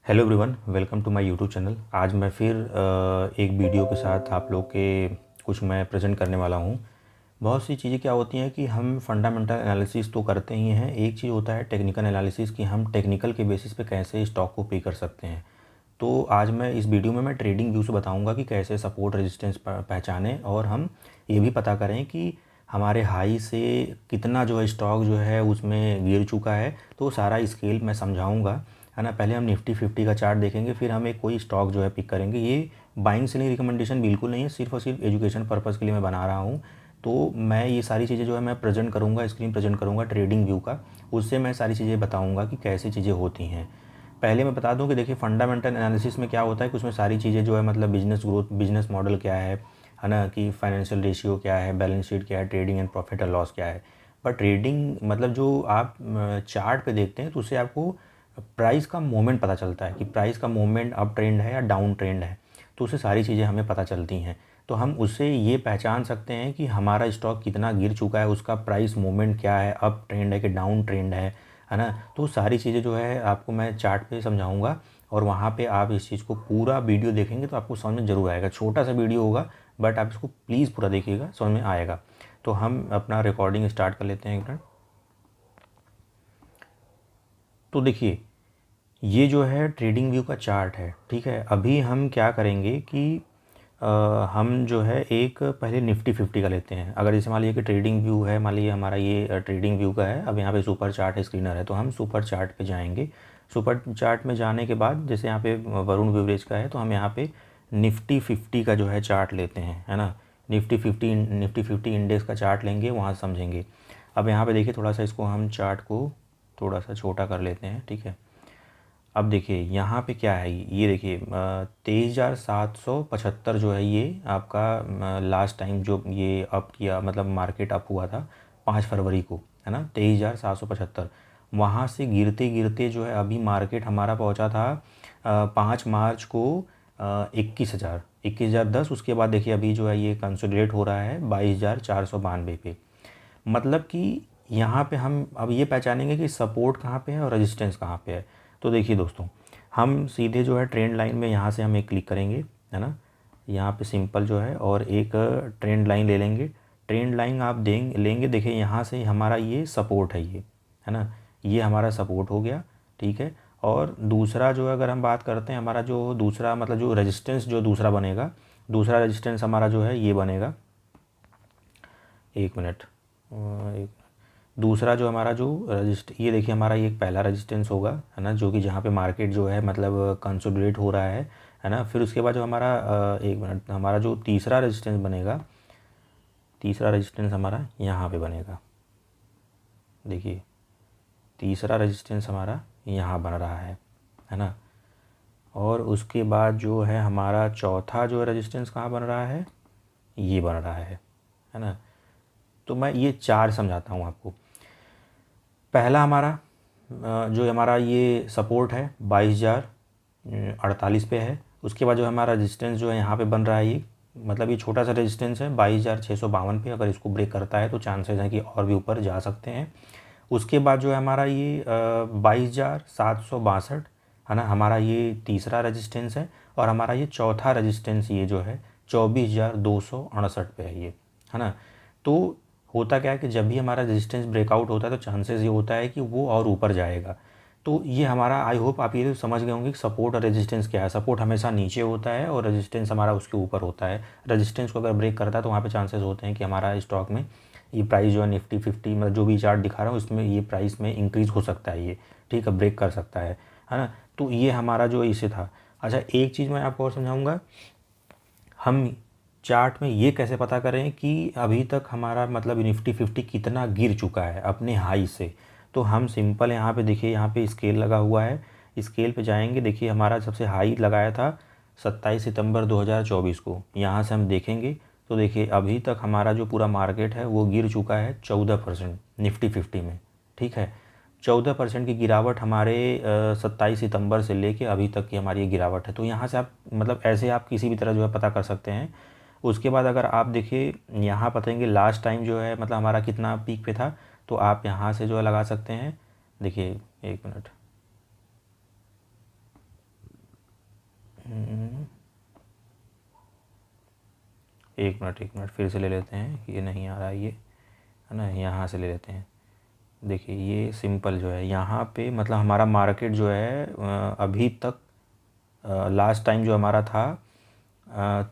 Hello everyone, welcome to my YouTube channel. आज मैं फिर एक वीडियो के साथ आप लोग के कुछ मैं प्रेजेंट करने वाला हूँ। बहुत सी चीज़ें क्या होती हैं कि हम फंडामेंटल एनालिसिस तो करते ही हैं, एक चीज़ होता है टेक्निकल एनालिसिस कि हम टेक्निकल के बेसिस पे कैसे स्टॉक को पे कर सकते हैं। तो आज मैं इस वीडियो में मैं ट्रेडिंग व्यू से बताऊंगा कि कैसे सपोर्ट रेजिस्टेंस पहचानें और हम ये भी पता करें कि हमारे हाई से कितना जो है स्टॉक जो है उसमें गिर चुका है। तो सारा स्केल मैं समझाऊंगा, है ना। पहले हम निफ्टी 50 का चार्ट देखेंगे, फिर हम एक कोई स्टॉक जो है पिक करेंगे। ये बाइंग सेलिंग रिकमेंडेशन बिल्कुल नहीं है, सिर्फ और सिर्फ एजुकेशन पर्पज़ के लिए मैं बना रहा हूँ। तो मैं ये सारी चीज़ें जो है मैं प्रेजेंट करूँगा, स्क्रीन प्रेजेंट करूँगा ट्रेडिंग व्यू का। उससे मैं सारी चीज़ें बताऊँगा कि कैसी चीज़ें होती हैं। पहले मैं बता दूं कि देखिए फंडामेंटल एनालिसिस में क्या होता है कि उसमें सारी चीज़ें जो है मतलब बिजनेस ग्रोथ, बिजनेस मॉडल क्या है ना, कि फाइनेंशियल रेशियो क्या है, बैलेंस शीट क्या है, trading and profit and loss क्या है। पर ट्रेडिंग मतलब जो आप चार्ट पे देखते हैं तो उससे आपको प्राइस का मूवमेंट पता चलता है कि प्राइस का मूवमेंट अप ट्रेंड है या डाउन ट्रेंड है। तो उससे सारी चीज़ें हमें पता चलती हैं। तो हम उससे ये पहचान सकते हैं कि हमारा स्टॉक कितना गिर चुका है, उसका प्राइस मूवमेंट क्या है, अप ट्रेंड है कि डाउन ट्रेंड है ना। तो सारी चीज़ें जो है आपको मैं चार्ट पे समझाऊंगा और वहाँ पे आप इस चीज़ को पूरा वीडियो देखेंगे तो आपको समझ में ज़रूर आएगा। छोटा सा वीडियो होगा बट आप इसको प्लीज़ पूरा देखिएगा, समझ में आएगा। तो हम अपना रिकॉर्डिंग स्टार्ट कर लेते हैं एक मिनट। तो देखिए ये जो है ट्रेडिंग व्यू का चार्ट है, ठीक है। अभी हम क्या करेंगे कि हम जो है एक पहले निफ्टी 50 का लेते हैं। अगर जैसे मान लीजिए कि ट्रेडिंग व्यू है, मान लीजिए हमारा ये ट्रेडिंग व्यू का है। अब यहाँ पे सुपर चार्ट है, स्क्रीनर है, तो हम सुपर चार्ट पे जाएंगे। सुपर चार्ट में जाने के बाद जैसे यहाँ पे वरुण बेवरेज का है तो हम यहाँ पे निफ्टी 50 का जो है चार्ट लेते हैं, है ना। निफ्टी 50 इंडेक्स का चार्ट लेंगे, वहाँ समझेंगे। अब यहाँ पे देखिए थोड़ा सा इसको हम चार्ट को थोड़ा सा छोटा कर लेते हैं, ठीक है। अब देखिए यहाँ पे क्या है, ये देखिए 23,775 जो है ये आपका लास्ट टाइम जो ये अप किया, मतलब मार्केट अप हुआ था 5 फरवरी को, है ना। 23,775 वहाँ से गिरते गिरते जो है अभी मार्केट हमारा पहुँचा था 5 मार्च को 21,010। उसके बाद देखिए अभी जो है ये कंसोलिडेट हो रहा है 22,492 पे। मतलब कि यहाँ पे हम अब ये पहचानेंगे कि सपोर्ट कहाँ पे है और रेजिस्टेंस कहाँ पे है। तो देखिए दोस्तों, हम सीधे जो है ट्रेंड लाइन में यहाँ से हम एक क्लिक करेंगे, है ना। यहाँ पे सिंपल जो है और एक ट्रेंड लाइन ले लेंगे। ट्रेंड लाइन आप लेंगे, देखिए यहाँ से हमारा ये सपोर्ट है, ये है ना, ये हमारा सपोर्ट हो गया, ठीक है। और दूसरा जो है अगर हम बात करते हैं, हमारा जो दूसरा मतलब जो रेजिस्टेंस जो दूसरा बनेगा, दूसरा रेजिस्टेंस हमारा जो है ये बनेगा, एक मिनट, एक दूसरा जो हमारा जो ये देखिए हमारा ये पहला रेजिस्टेंस होगा, है ना, जो कि जहाँ पे मार्केट जो है मतलब कंसोलिडेट हो रहा है ना। फिर उसके बाद जो हमारा एक मिनट, हमारा जो तीसरा रेजिस्टेंस बनेगा, तीसरा रेजिस्टेंस हमारा यहाँ पे बनेगा। देखिए तीसरा रेजिस्टेंस हमारा यहाँ बन रहा है ना। और उसके बाद जो है हमारा चौथा जो रेजिस्टेंस कहाँ बन रहा है, ये बन रहा है ना। तो मैं ये चार समझाता हूँ आपको। पहला हमारा जो हमारा ये सपोर्ट है 22,048 पे है। उसके बाद जो हमारा रेजिस्टेंस जो है यहाँ पे बन रहा है, ये मतलब ये छोटा सा रेजिस्टेंस है 22,652 पे। अगर इसको ब्रेक करता है तो चांसेस हैं कि और भी ऊपर जा सकते हैं। उसके बाद जो है हमारा ये 22,762, है ना, हमारा ये तीसरा रेजिस्टेंस है। और हमारा ये चौथा रेजिस्टेंस ये जो है 24,268 पे है ये, है ना। तो होता क्या है कि जब भी हमारा रेजिस्टेंस ब्रेकआउट होता है तो चांसेस ये होता है कि वो और ऊपर जाएगा। तो ये हमारा, आई होप आप ये समझ गए होंगे कि सपोर्ट और रेजिस्टेंस क्या है। सपोर्ट हमेशा नीचे होता है और रेजिस्टेंस हमारा उसके ऊपर होता है। रेजिस्टेंस को अगर ब्रेक करता है तो वहाँ पे चांसेस होते हैं कि हमारा स्टॉक में ये प्राइस जो है निफ्टी 50 मतलब जो भी चार्ट दिखा रहा हूँ उसमें ये प्राइस में इंक्रीज़ हो सकता है, ये ठीक है, ब्रेक कर सकता है ना। तो ये हमारा जो इसे था। अच्छा एक चीज़ मैं आपको और समझाऊँगा, हम चार्ट में ये कैसे पता करें कि अभी तक हमारा मतलब निफ्टी 50 कितना गिर चुका है अपने हाई से। तो हम सिंपल यहाँ पे देखिए, यहाँ पे स्केल लगा हुआ है, स्केल पे जाएंगे। देखिए हमारा सबसे हाई लगाया था 27 सितंबर 2024 को। यहाँ से हम देखेंगे तो देखिए अभी तक हमारा जो पूरा मार्केट है वो गिर चुका है 14% निफ्टी 50 में, ठीक है। 14% की गिरावट हमारे 27 सितंबर से लेके अभी तक की हमारी ये गिरावट है। तो यहाँ से आप मतलब ऐसे आप किसी भी तरह जो है पता कर सकते हैं। उसके बाद अगर आप देखिए यहाँ बताएंगे लास्ट टाइम जो है मतलब हमारा कितना पीक पे था, तो आप यहाँ से जो है लगा सकते हैं। देखिए एक मिनट, एक मिनट फिर से ले लेते हैं, ये नहीं आ रहा है, ये है ना, यहाँ से ले लेते हैं। देखिए ये सिंपल जो है यहाँ पे मतलब हमारा मार्केट जो है अभी तक लास्ट टाइम जो हमारा था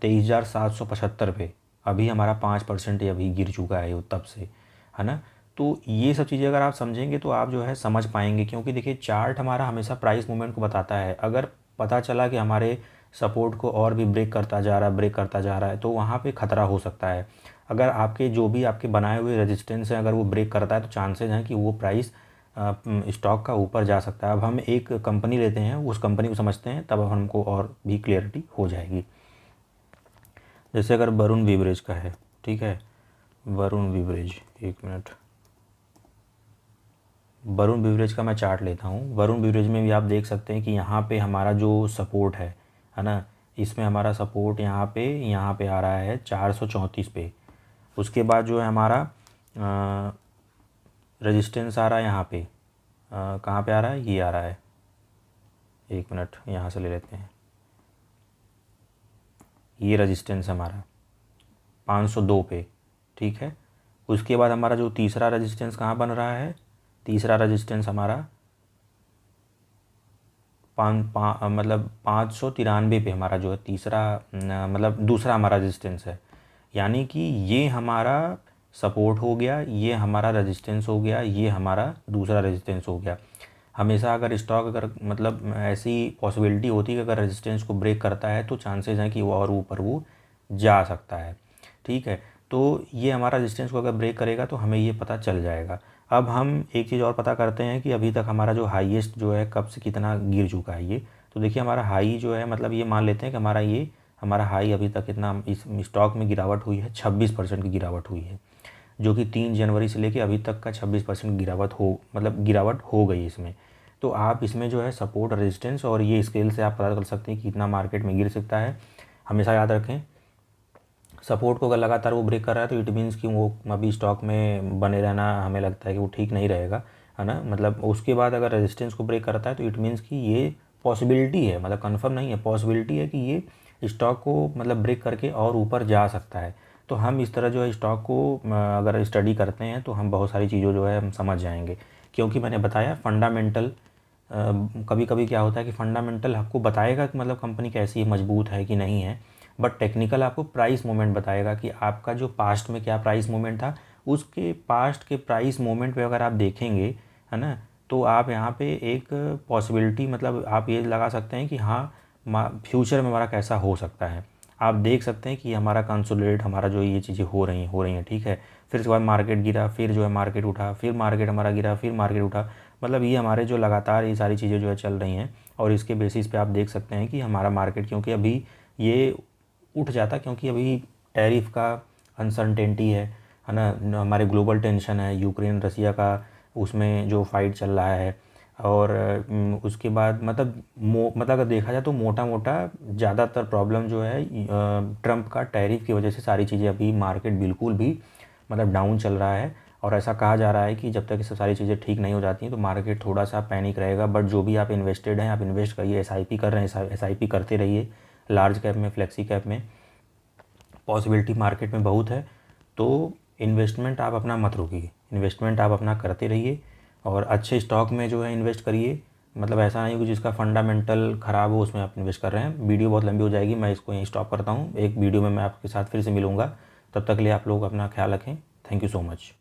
23,775 पे, अभी हमारा 5% ही अभी गिर चुका है वो तब से, है ना। तो ये सब चीज़ें अगर आप समझेंगे तो आप जो है समझ पाएंगे, क्योंकि देखिए चार्ट हमारा हमेशा प्राइस मूवमेंट को बताता है। अगर पता चला कि हमारे सपोर्ट को और भी ब्रेक करता जा रहा है तो वहाँ पे ख़तरा हो सकता है। अगर आपके जो भी आपके बनाए हुए रेजिस्टेंस हैं अगर वो ब्रेक करता है तो चांसेस हैं कि वो प्राइस स्टॉक का ऊपर जा सकता है। अब हम एक कंपनी लेते हैं, उस कंपनी को समझते हैं, तब हमको और भी क्लियरिटी हो जाएगी। जैसे अगर वरुण बिवरेज का है, ठीक है, वरुण बिवरेज, एक मिनट, वरुण बिवरेज का मैं चार्ट लेता हूँ। वरुण बिवरेज में भी आप देख सकते हैं कि यहाँ पे हमारा जो सपोर्ट है ना, इसमें हमारा सपोर्ट यहाँ पे आ रहा है 434 पे। उसके बाद जो है हमारा रेजिस्टेंस आ रहा है यहाँ पे, कहाँ पे आ रहा है, ये आ रहा है, एक मिनट यहाँ से ले लेते हैं, ये रेजिस्टेंस हमारा 502 पे, ठीक है। उसके बाद हमारा जो तीसरा रेजिस्टेंस कहाँ बन रहा है, तीसरा रेजिस्टेंस हमारा मतलब 593 पे हमारा जो है तीसरा मतलब दूसरा हमारा रेजिस्टेंस है। यानी कि ये हमारा सपोर्ट हो गया, ये हमारा रेजिस्टेंस हो गया, ये हमारा दूसरा रेजिस्टेंस हो गया। हमेशा अगर स्टॉक अगर मतलब ऐसी पॉसिबिलिटी होती है कि अगर रेजिस्टेंस को ब्रेक करता है तो चांसेस हैं कि वो और ऊपर वो जा सकता है, ठीक है। तो ये हमारा रेजिस्टेंस को अगर ब्रेक करेगा तो हमें ये पता चल जाएगा। अब हम एक चीज़ और पता करते हैं कि अभी तक हमारा जो हाईएस्ट जो है कब से कितना गिर चुका है ये। तो देखिए हमारा हाई जो है मतलब ये मान लेते हैं कि हमारा हाई अभी तक कितना इस स्टॉक में गिरावट हुई है, 26% की गिरावट हुई है, जो कि 3 जनवरी से लेके अभी तक का 26% गिरावट हो गई इसमें। तो आप इसमें जो है सपोर्ट, रेजिस्टेंस और ये स्केल से आप पता कर सकते हैं कि कितना मार्केट में गिर सकता है। हमेशा याद रखें, सपोर्ट को अगर लगातार वो ब्रेक कर रहा है तो इट मीन्स कि वो अभी स्टॉक में बने रहना हमें लगता है कि वो ठीक नहीं रहेगा, है ना। मतलब उसके बाद अगर रेजिस्टेंस को ब्रेक करता है तो इट मीन्स कि ये पॉसिबिलिटी है, मतलब कंफर्म नहीं है, पॉसिबिलिटी है कि ये स्टॉक को मतलब ब्रेक करके और ऊपर जा सकता है। तो हम इस तरह जो है स्टॉक को अगर स्टडी करते हैं तो हम बहुत सारी चीज़ों जो है हम समझ जाएंगे, क्योंकि मैंने बताया फंडामेंटल कभी कभी क्या होता है कि फंडामेंटल आपको बताएगा कि मतलब कंपनी कैसी है, मजबूत है कि नहीं है, बट टेक्निकल आपको प्राइस मूवमेंट बताएगा कि आपका जो पास्ट में क्या प्राइस मूवमेंट था, उसके पास्ट के प्राइस मूवमेंट पे अगर आप देखेंगे, है ना, तो आप यहाँ पे एक पॉसिबिलिटी मतलब आप ये लगा सकते हैं कि हाँ फ्यूचर में हमारा कैसा हो सकता है। आप देख सकते हैं कि हमारा कंसोलिडेट हमारा जो ये चीज़ें हो रही हैं, ठीक है। फिर उसके बाद मार्केट गिरा, फिर जो है मार्केट उठा, फिर मार्केट हमारा गिरा, फिर मार्केट उठा, मतलब ये हमारे जो लगातार ये सारी चीज़ें जो है चल रही हैं। और इसके बेसिस पे आप देख सकते हैं कि हमारा मार्केट क्योंकि अभी ये उठ जाता, क्योंकि अभी टैरिफ का अनसर्टेनिटी है ना, हमारे ग्लोबल टेंशन है, यूक्रेन रसिया का उसमें जो फाइट चल रहा है। और उसके बाद मतलब अगर देखा जाए तो मोटा मोटा ज़्यादातर प्रॉब्लम जो है ट्रंप का टैरिफ की वजह से सारी चीज़ें अभी मार्केट बिल्कुल भी मतलब डाउन चल रहा है। और ऐसा कहा जा रहा है कि जब तक ये सारी चीज़ें ठीक नहीं हो जाती हैं तो मार्केट थोड़ा सा पैनिक रहेगा। बट जो भी आप इन्वेस्टेड हैं, आप इन्वेस्ट करिए, एसआईपी कर रहे हैं एसआईपी करते रहिए, लार्ज कैप में, फ्लेक्सी कैप में, पॉसिबिलिटी मार्केट में बहुत है। तो इन्वेस्टमेंट आप अपना मत रोकिए, इन्वेस्टमेंट आप अपना करते रहिए और अच्छे स्टॉक में जो है इन्वेस्ट करिए। मतलब ऐसा नहीं कि जिसका फंडामेंटल ख़राब हो उसमें आप इन्वेस्ट कर रहे हैं। वीडियो बहुत लंबी हो जाएगी, मैं इसको यहीं स्टॉप करता हूँ। एक वीडियो में मैं आपके साथ फिर से मिलूँगा, तब तक के लिए आप लोग अपना ख्याल रखें। Thank you so much.